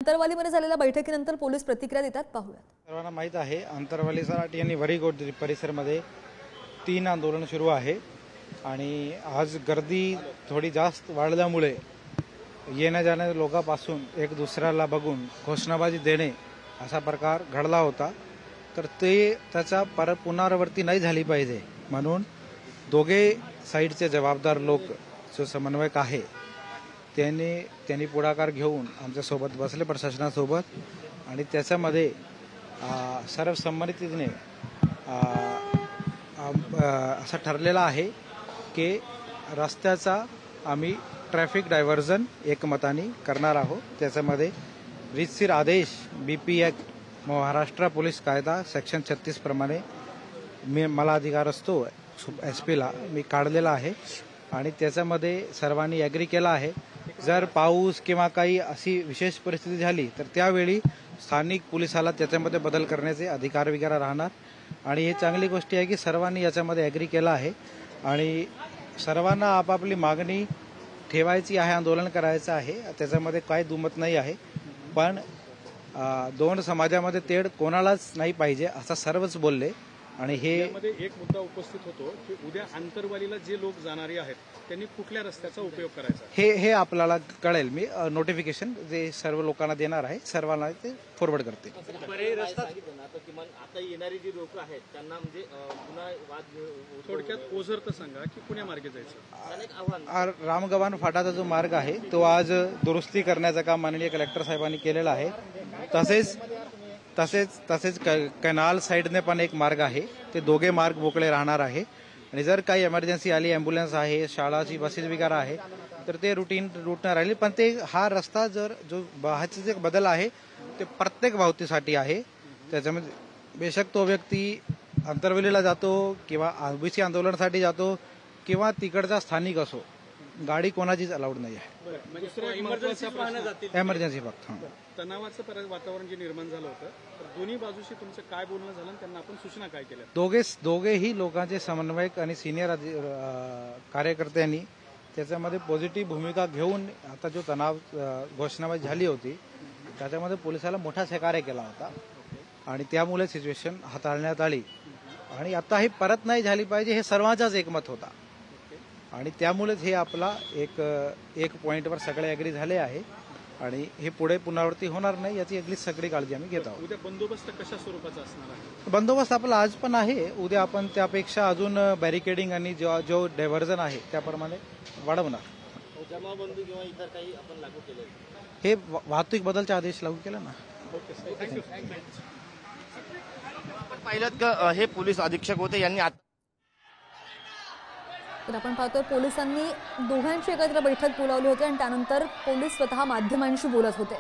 अंतरवालीमध्ये झालेल्या बैठकीनंतर पोलीस प्रतिक्रिया देतात, पाहूयात। सर्वांना माहित आहे अंतरवाली सराटी आणि वरीगोड परिसरमध्ये 3 आंदोलन सुरू आहे आणि आज गर्दी थोडी जास्त वाढल्यामुळे येण्या जाणाऱ्या लोकांपासून एक दुसऱ्याला बघून घोषणाबाजी देणे असा प्रकार घडला होता। तर त्याचा पुनरावृत्ती नाही झाली पाहिजे म्हणून दोघे साइडचे जबाबदार लोक जो समन्वयक आहे त्यांनी पुढाकार घेऊन आमच्या सोबत बसले प्रशासनासोबत आणि त्याच्यामध्ये सर्व संमतीने असं ठरलेलं आहे की रस्त्याचा आम्ही ट्रॅफिक डायव्हर्जन एकमताने करणार आहोत। त्याच्यामध्ये रीतसर आदेश बीपी ॲक्ट महाराष्ट्र पोलीस कायदा सेक्शन 36 प्रमाणे मला अधिकार असतो एसपीला मी काढलेला आहे आणि त्याच्यामध्ये सर्वांनी ॲग्री केला आहे। जर पाऊस किंवा काही अशी विशेष परिस्थिती झाली तर त्यावेळी स्थानिक पोलिसाला त्याच्यामध्ये बदल करण्याचे अधिकार वगैरे राहणार आणि हे चांगली गोष्ट आहे की सर्वांनी याच्यामध्ये ॲग्री केला आहे आणि सर्वांना आपापली मागणी ठेवायची आहे, आंदोलन करायचं आहे, त्याच्यामध्ये काही दुमत नाही आहे। पण दोन समाजामध्ये तेढ कोणालाच नाही पाहिजे असं सर्वच बोलले आणि हे एक मुद्दा उपस्थित होतो की उद्या अंतरवालीला जे लोक जाणारे आहेत त्यांनी कुठल्या रस्त्याचा उपयोग करायचा हे आपल्याला कळेल। मी नोटिफिकेशन जे सर्व लोकांना देणार आहे, सर्वांना ते फॉरवर्ड करते। आता येणारी जी लोक आहेत त्यांना म्हणजे पुन्हा वाद थोडक्यात ओझर तर सांगा की पुण्या मार्गे जायचं। रामगव्हाण फाटाचा जो मार्ग आहे तो आज दुरुस्ती करण्याचं काम माननीय कलेक्टर साहेबांनी केलेलं आहे। तसेच कॅनाल साइडने पण एक मार्ग आहे, ते दोघे मार्ग मोकळे राहणार आहे आणि जर काही इमर्जन्सी आली, ॲम्ब्युलन्स आहे, शाळाची बसेस वगैरे आहे तर ते रूटने राहिले। पण ते हा रस्ता जो वाहतुकीचे बदल आहे ते प्रत्येक वाहतुकीसाठी आहे। त्याच्यामध्ये बेशक तो व्यक्ती अंतरवेलीला जातो किंवा ओबीसी आंदोलनासाठी जातो किंवा तिकडचा स्थानिक असो, गाडी कोणाचीच अलाउड नाही आहे। इमर्जन्सी फक्त तणावाचं वातावरण जे निर्माण झालं होतं तर दोन्ही बाजूशी तुमचं काय बोलणं झालं आणि त्यांना आपण सूचना काय केल्या? दोघेही लोकांचे समन्वयक आणि सिनियर कार्यकर्त्यांनी त्याच्यामध्ये पॉझिटिव्ह भूमिका घेऊन आता जो तणाव घोषणाबाजी झाली होती त्याच्यामध्ये पोलिसाला मोठा सहकार्य केला होता आणि त्यामुळे सिच्युएशन हाताळण्यात आली आणि आता ही परत नाही झाली पाहिजे हे सर्वांचाच एकमत होता आणि त्यामुळेच हे आपला एक पॉइंटवर सगळे ॲग्री झाले आहे आणि हे पुढे पुनरावृत्ती होणार नाही याची अगदी सगळी काळजी आम्ही घेत आहोत। उद्या बंदोबस्त कशा स्वरूपाचा असणार आहे? बंदोबस्त आपला आज पण आहे, उद्या आपण त्यापेक्षा अजून बॅरिकेडिंग आणि जो डायव्हर्जन आहे त्याप्रमाणे वाढवणार। जमावबंदी किंवा इतर काही आपण लागू केले? हे वाहतूक बदलचा आदेश लागू केला ना। पाहिलं का हे पोलीस अधीक्षक होते यांनी तर आपण पाहतोय पोलिसांनी दोघांची एकत्र बैठक बोलावली होती आणि त्यानंतर पोलीस स्वतः माध्यमांशी बोलत होते।